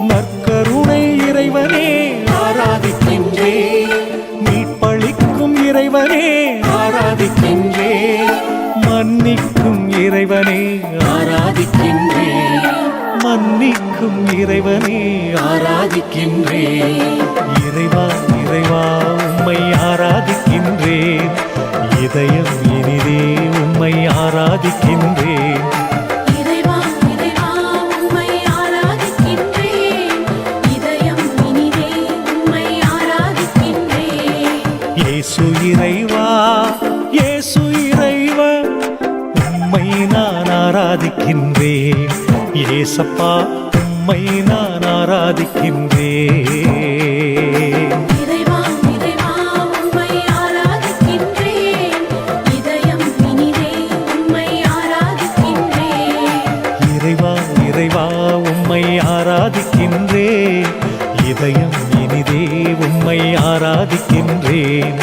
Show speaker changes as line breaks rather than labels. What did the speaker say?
நற்கருணை இறைவனே ஆராதிக்கின்றேன். மீட்பளிக்கும் இறைவனே ஆராதிக்கின்றேன். மன்னிக்கும் இறைவனே ஆராதிக்கின்றேன். மன்னிக்கும் இறைவனே ஆராதிக்கின்றேன். இறைவா இறைவா உம்மை ஆராதிக்கின்றேன். இதயம் இனிதே உம்மை ஆராதிக்கின்றேன்.
இறைவா இறைவா உம்மை ஆராதிக்கின்றேன். இதயம் இனிதே உம்மை ஆராதிக்கின்றேன்.
இயேசு இறைவா இயேசு இறைவா உம்மை நான் ஆராதிக்கின்றேன். இயேசப்பா உம்மை நான் ஆராதிக்கின்றேன்.
இறைவா இறைவா உம்மை ஆராதிக்கின்றேன். இதயம் இனிதே உம்மை ஆராதிக்கின்றேன்.
இறைவா இறைவா உம்மை ஆராதிக்கின்றேன். இதயம் இனிதே உம்மை ஆராதிக்கின்றேன்.